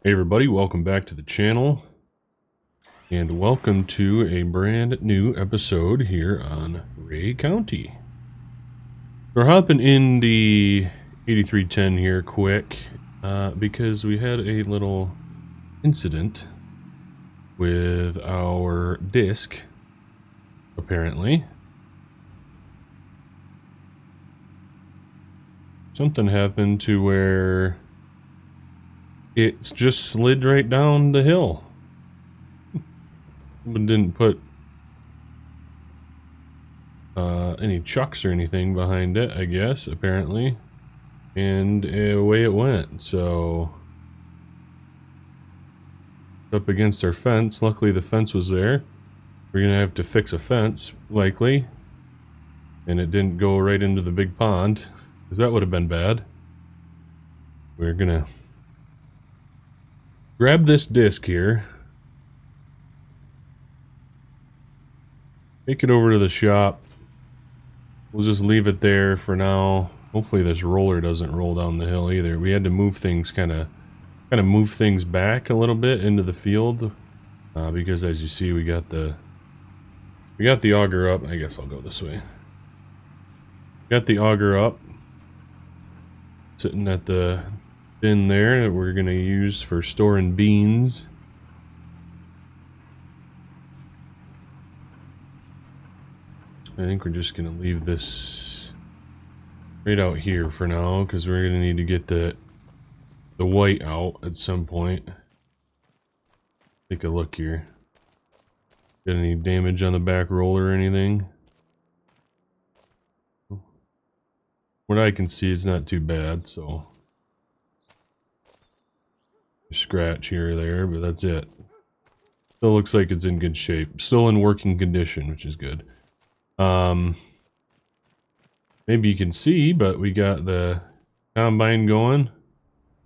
Hey everybody, welcome back to the channel, and welcome to a brand new episode here on Ray County. We're hopping in the 8310 here quick, because we had a little incident with our disc, apparently. Something happened to where it's just slid right down the hill. But didn't put any chucks or anything behind it, I guess, apparently. And away it went. So up against our fence. Luckily the fence was there. We're gonna have to fix a fence, likely. And it didn't go right into the big pond, because that would have been bad. We're gonna grab this disc here, take it over to the shop. We'll just leave it there for now. Hopefully this roller doesn't roll down the hill either. We had to move things, kind of move things back a little bit into the field, because as you see, we got the auger up. I guess I'll go this way. Got the auger up, sitting at the bin there that we're gonna use for storing beans. I think we're just gonna leave this right out here for now, because we're gonna need to get the white out at some point. Take a look here. Got any damage on the back roller or anything? What I can see, it's not too bad, so a scratch here or there, but that's it. Still looks like it's in good shape. Still in working condition, which is good. Maybe you can see, but we got the combine going.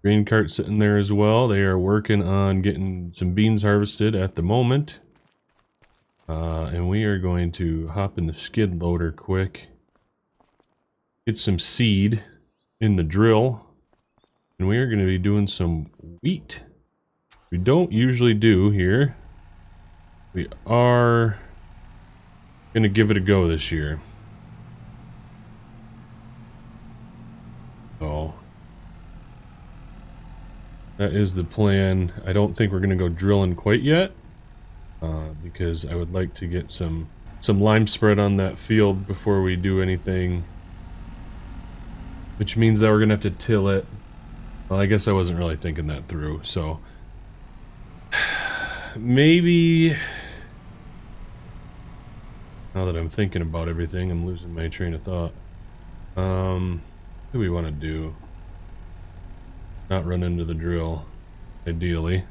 Grain cart sitting there as well. They are working on getting some beans harvested at the moment. And we are going to hop in the skid loader quick. Get some seed in the drill. And we are going to be doing some wheat. We don't usually do here. We are going to give it a go this year. So that is the plan. I don't think we're going to go drilling quite yet, because I would like to get some lime spread on that field before we do anything, which means that we're going to have to till it. Well, I guess I wasn't really thinking that through, so maybe now that I'm thinking about everything, I'm losing my train of thought. What do we want to do? Not run into the drill, ideally.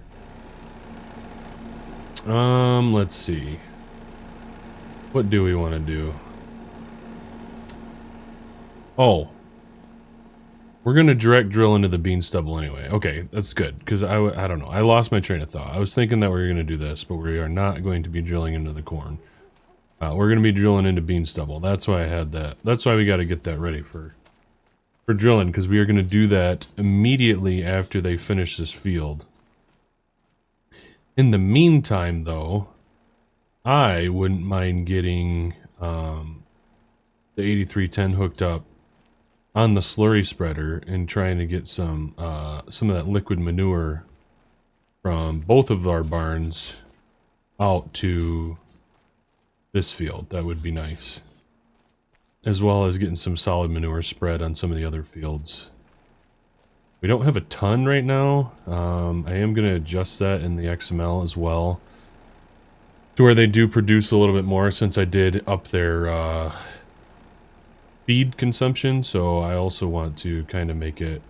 Let's see. What do we want to do? Oh. We're going to direct drill into the bean stubble anyway. Okay, that's good, because I don't know. I lost my train of thought. I was thinking that we were going to do this, but we are not going to be drilling into the corn. We're going to be drilling into bean stubble. That's why I had that. That's why we got to get that ready for drilling, because we are going to do that immediately after they finish this field. In the meantime, though, I wouldn't mind getting the 8310 hooked up on the slurry spreader and trying to get some of that liquid manure from both of our barns out to this field. That would be nice. As well as getting some solid manure spread on some of the other fields. We don't have a ton right now. I am going to adjust that in the XML as well, to where they do produce a little bit more, since I did up their feed consumption. So I also want to kind of make it,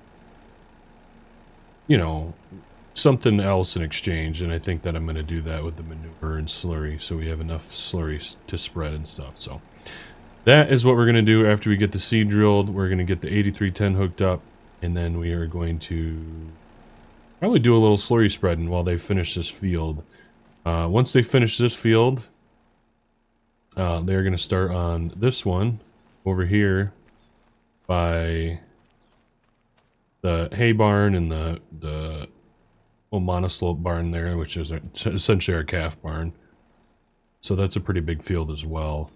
you know, something else in exchange. And I think that I'm going to do that with the manure and slurry, so we have enough slurry to spread and stuff. So that is what we're going to do after we get the seed drilled. We're going to get the 8310 hooked up, and then we are going to probably do a little slurry spreading while they finish this field. Once they finish this field, they're going to start on this one over here by the hay barn and the little monoslope barn there, which is essentially our calf barn. So that's a pretty big field as well.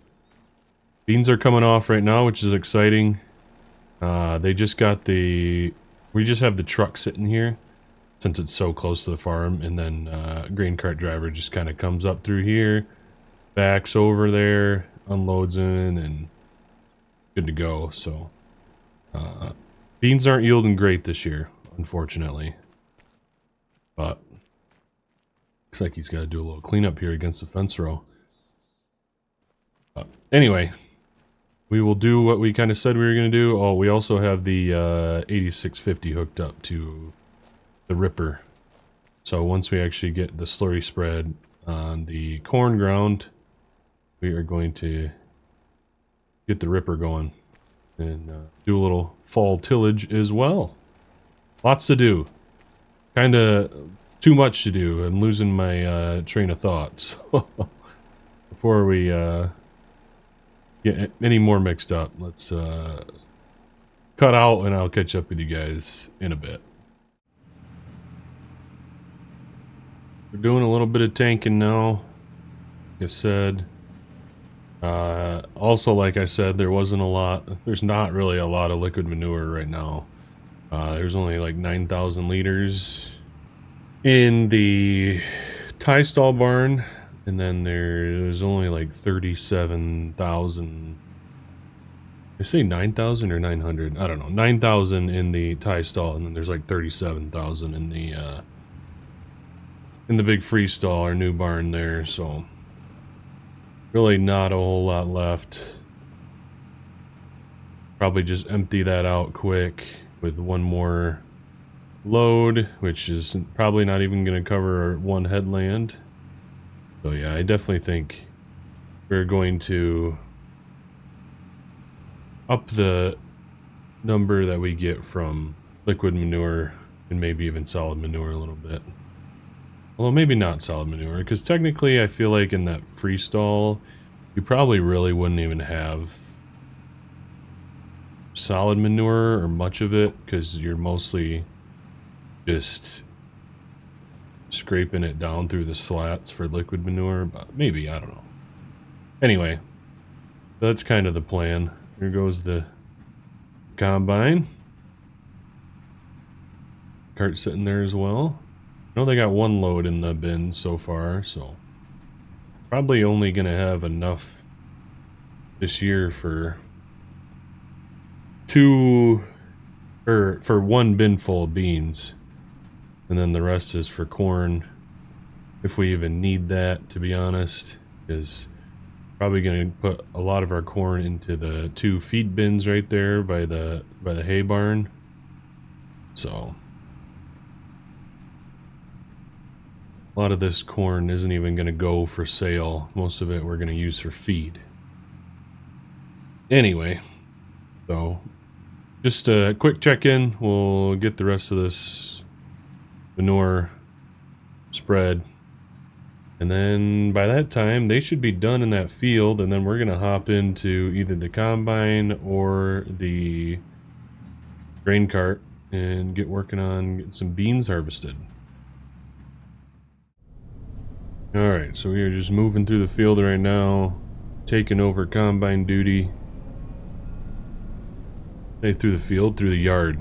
Beans are coming off right now, which is exciting. They just got we just have the truck sitting here since it's so close to the farm, and then grain cart driver just kind of comes up through here, backs over there, unloads in, and good to go. So beans aren't yielding great this year, unfortunately, but looks like he's got to do a little cleanup here against the fence row. Anyway, we will do what we kind of said we were going to do. Oh, we also have the 8650 hooked up to the ripper. So once we actually get the slurry spread on the corn ground, we are going to get the ripper going and do a little fall tillage as well. Lots to do. Kind of too much to do. I'm losing my train of thoughts. Before we get any more mixed up, let's cut out and I'll catch up with you guys in a bit. We're doing a little bit of tanking now, like I said. Also, like I said, there's not really a lot of liquid manure right now. There's only like 9,000 liters in the tie stall barn, and then there's only like 37,000. I say 9,000 or 900? I don't know. 9,000 in the tie stall, and then there's like 37,000 in the big freestall, our new barn there. So really not a whole lot left. Probably just empty that out quick with one more load, which is probably not even going to cover one headland. So yeah, I definitely think we're going to up the number that we get from liquid manure and maybe even solid manure a little bit. Well, maybe not solid manure, because technically I feel like in that freestall, you probably really wouldn't even have solid manure or much of it, because you're mostly just scraping it down through the slats for liquid manure. But maybe, I don't know. Anyway, that's kind of the plan. Here goes the combine. Cart sitting there as well. I know they got one load in the bin so far, so probably only gonna have enough this year for one bin full of beans, and then the rest is for corn, if we even need that, to be honest. Is probably gonna put a lot of our corn into the 2 feed bins right there by the hay barn. So a lot of this corn isn't even going to go for sale. Most of it we're going to use for feed. Anyway, so just a quick check-in. We'll get the rest of this manure spread. And then by that time, they should be done in that field. And then we're going to hop into either the combine or the grain cart and get working on getting some beans harvested. Alright, so we are just moving through the field right now, taking over combine duty. Hey, through the field, through the yard.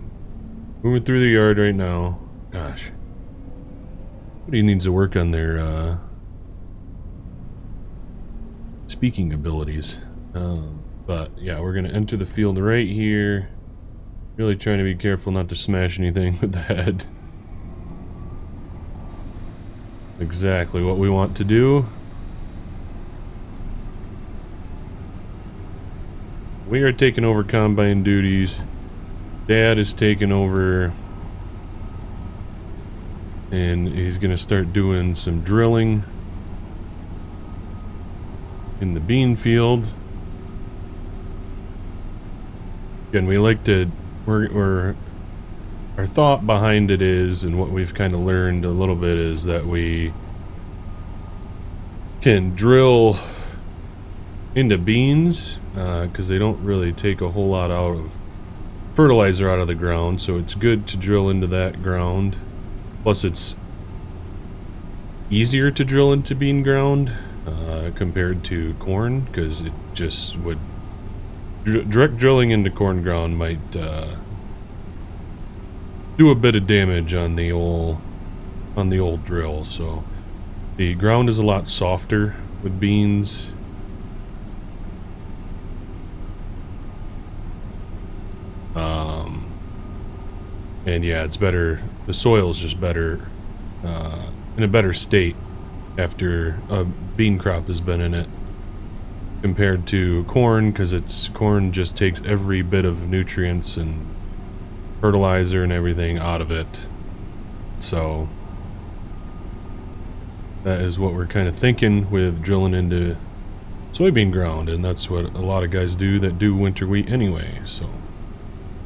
Moving through the yard right now. Gosh. Somebody needs to work on their speaking abilities. But yeah, we're going to enter the field right here. Really trying to be careful not to smash anything with the head. Exactly what we want to do. We are taking over combine duties. Dad is taking over, and he's gonna start doing some drilling in the bean field. Again, we like to our thought behind it is, and what we've kind of learned a little bit, is that we can drill into beans because they don't really take a whole lot out of fertilizer out of the ground, so it's good to drill into that ground. Plus it's easier to drill into bean ground compared to corn, because it just would direct drilling into corn ground might do a bit of damage on the old drill. So the ground is a lot softer with beans. And yeah, it's better. The soil is just better, in a better state after a bean crop has been in it, compared to corn, because corn just takes every bit of nutrients and fertilizer and everything out of it. So that is what we're kind of thinking with drilling into soybean ground, and that's what a lot of guys do that do winter wheat anyway. So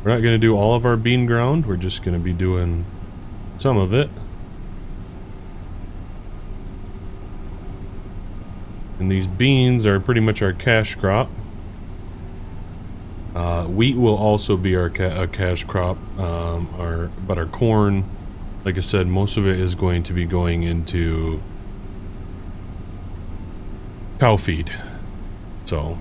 we're not going to do all of our bean ground, we're just going to be doing some of it. And these beans are pretty much our cash crop. Wheat will also be our cash crop, but our corn, like I said, most of it is going to be going into cow feed. So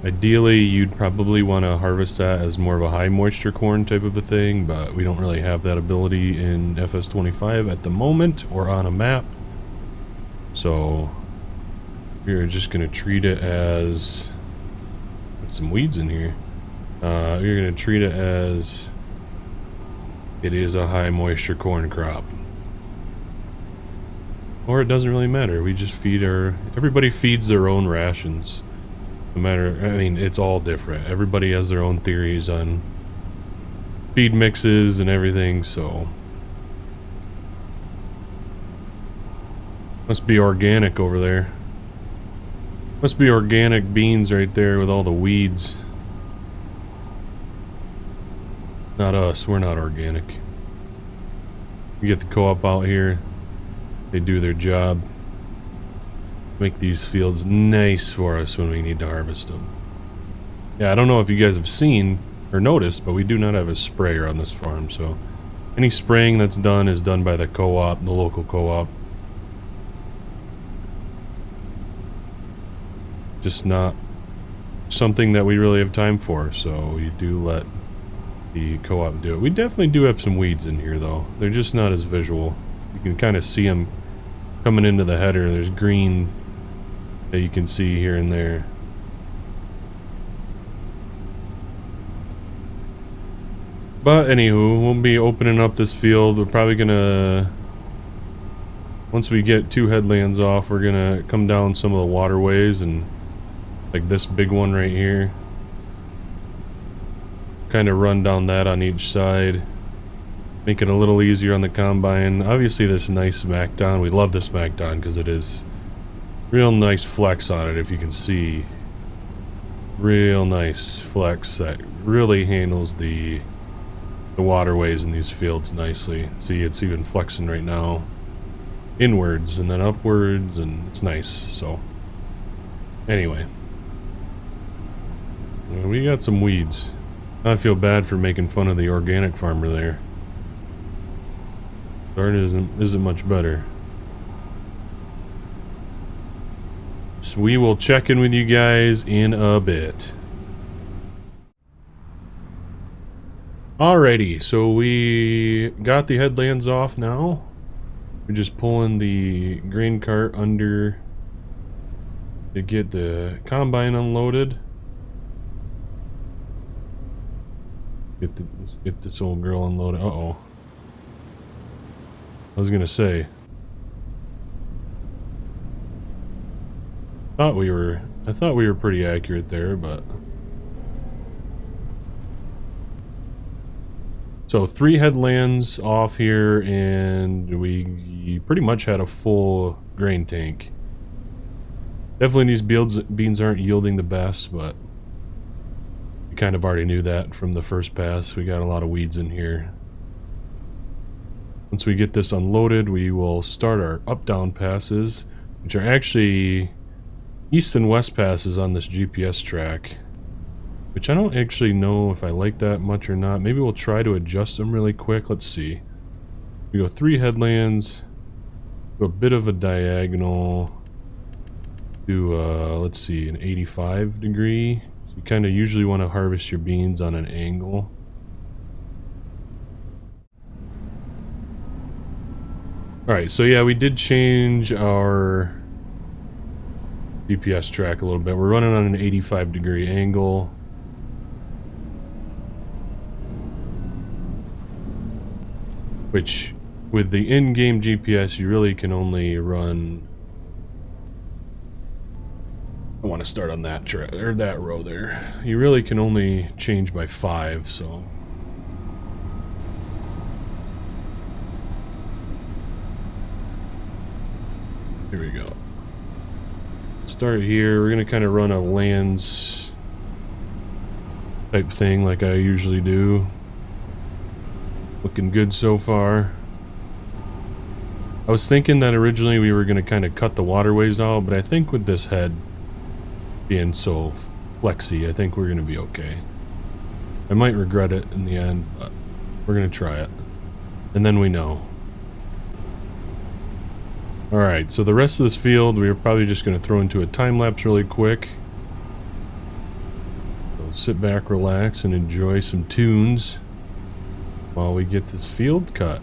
ideally, you'd probably want to harvest that as more of a high moisture corn type of a thing, but we don't really have that ability in FS25 at the moment or on a map. So we're just going to treat it as... Got some weeds in here. You're going to treat it as it is a high moisture corn crop. Or it doesn't really matter. We just feed everybody feeds their own rations. No matter, I mean, it's all different. Everybody has their own theories on feed mixes and everything, so must be organic over there. Must be organic beans right there with all the weeds. Not us, we're not organic. We get the co-op out here. They do their job. Make these fields nice for us when we need to harvest them. Yeah, I don't know if you guys have seen or noticed, but we do not have a sprayer on this farm, so any spraying that's done is done by the co-op, the local co-op. Just not something that we really have time for, so you do let the co-op do it. We definitely do have some weeds in here, though. They're just not as visual. You can kind of see them coming into the header. There's green that you can see here and there. But anywho, we'll be opening up this field. We're probably gonna, once we get 2 headlands off, we're gonna come down some of the waterways, and like this big one right here, kind of run down that on each side, make it a little easier on the combine. Obviously this nice smackdown, we love the smackdown because it is real nice flex on it. If you can see, real nice flex that really handles the waterways in these fields nicely. See, it's even flexing right now inwards and then upwards, and it's nice. So anyway, we got some weeds. I feel bad for making fun of the organic farmer there. Garden isn't much better. So we will check in with you guys in a bit. Alrighty, so we got the headlands off now. We're just pulling the grain cart under to get the combine unloaded. Let's get this old girl unloaded. Uh-oh. I was gonna say, I thought we were pretty accurate there, but so 3 headlands off here, and we pretty much had a full grain tank. Definitely these beans aren't yielding the best, but we kind of already knew that from the first pass. We got a lot of weeds in here. Once we get this unloaded, we will start our up-down passes, which are actually east and west passes on this GPS track, which I don't actually know if I like that much or not. Maybe we'll try to adjust them really quick. Let's see. We go 3 headlands, a bit of a diagonal to, let's see, an 85 degree. You kind of usually want to harvest your beans on an angle. Alright, so yeah, we did change our GPS track a little bit. We're running on an 85 degree angle. Which, with the in-game GPS, you really can only run... I want to start on that track, or that row there. You really can only change by 5, so... Here we go. Start here. We're going to kind of run a lands type thing like I usually do. Looking good so far. I was thinking that originally we were going to kind of cut the waterways out, but I think with this head being so flexy, I think we're going to be okay. I might regret it in the end, but we're going to try it. And then we know. Alright, so the rest of this field we are probably just going to throw into a time-lapse really quick. So sit back, relax, and enjoy some tunes while we get this field cut.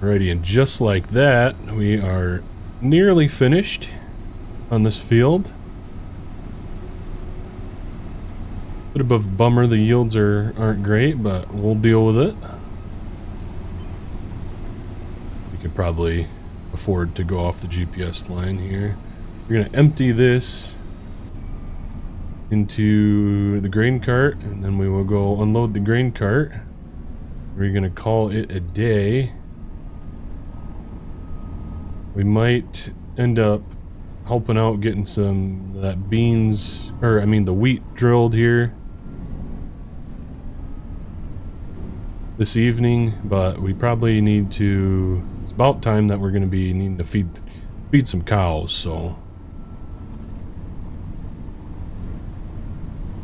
Alrighty, and just like that, we are nearly finished on this field. Bit of a bummer the yields aren't great, but we'll deal with it. We could probably afford to go off the GPS line here. We're gonna empty this into the grain cart, and then we will go unload the grain cart. We're gonna call it a day. We might end up helping out getting some of that beans, or I mean the wheat drilled here this evening, but we probably need to, it's about time that we're going to be needing to feed some cows, so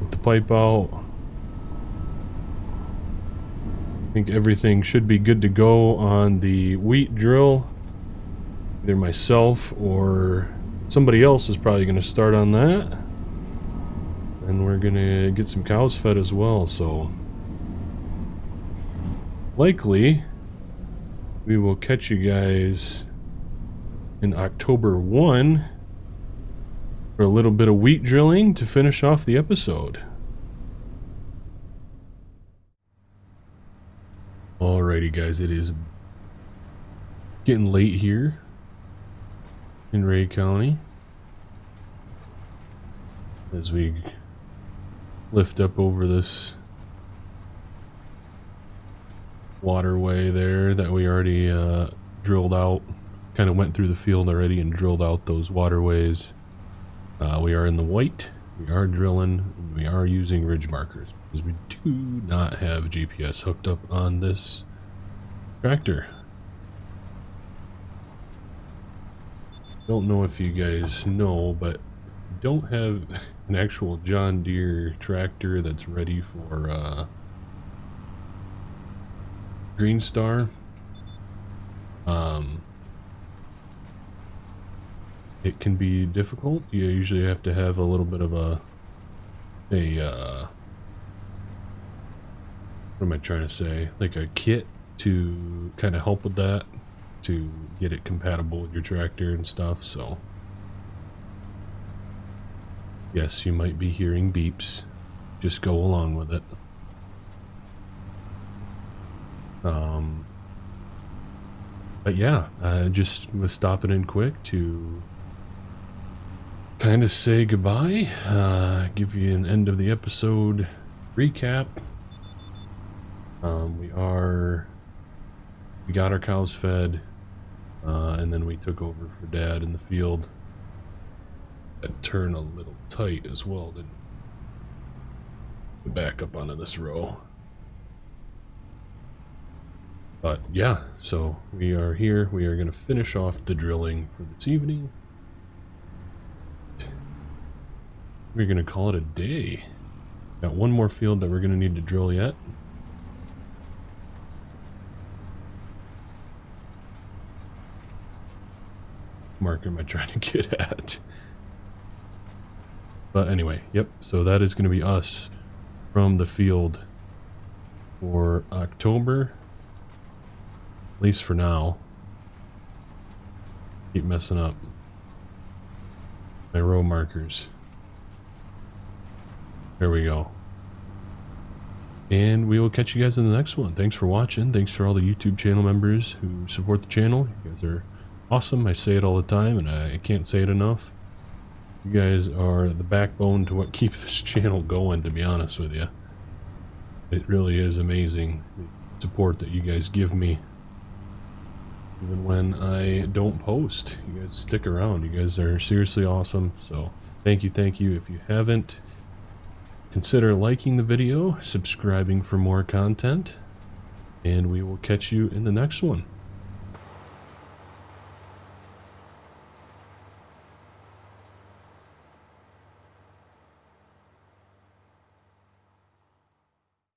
put the pipe out. I think everything should be good to go on the wheat drill. Either myself or somebody else is probably going to start on that, and we're going to get some cows fed as well, so likely we will catch you guys in October 1 for a little bit of wheat drilling to finish off the episode. Alrighty guys, it is getting late here in Ray County as we lift up over this waterway there that we already drilled out. Kind of went through the field already and drilled out those waterways. We are in the white, we are drilling, and we are using ridge markers because we do not have GPS hooked up on this tractor. Don't know if you guys know, but don't have an actual John Deere tractor that's ready for Green Star. It can be difficult. You usually have to have a little bit of what am I trying to say? Like a kit to kind of help with that, to get it compatible with your tractor and stuff, so yes, you might be hearing beeps. Just go along with it. But yeah, I just was stopping in quick to kind of say goodbye, give you an end of the episode recap. We got our cows fed, and then we took over for Dad in the field. That turned a little tight as well, didn't it? Back up onto this row. But yeah, so we are here. We are going to finish off the drilling for this evening. We're going to call it a day. Got one more field that we're going to need to drill yet. Marker am I trying to get at? But anyway, yep, so that is going to be us from the field for October. At least for now. Keep messing up my row markers. There we go. And we will catch you guys in the next one. Thanks for watching. Thanks for all the YouTube channel members who support the channel. You guys are awesome. I say it all the time, and I can't say it enough. You guys are the backbone to what keeps this channel going, to be honest with you. It really is amazing, the support that you guys give me. Even when I don't post, you guys stick around. You guys are seriously awesome. So thank you, thank you. If you haven't, consider liking the video, subscribing for more content, and we will catch you in the next one.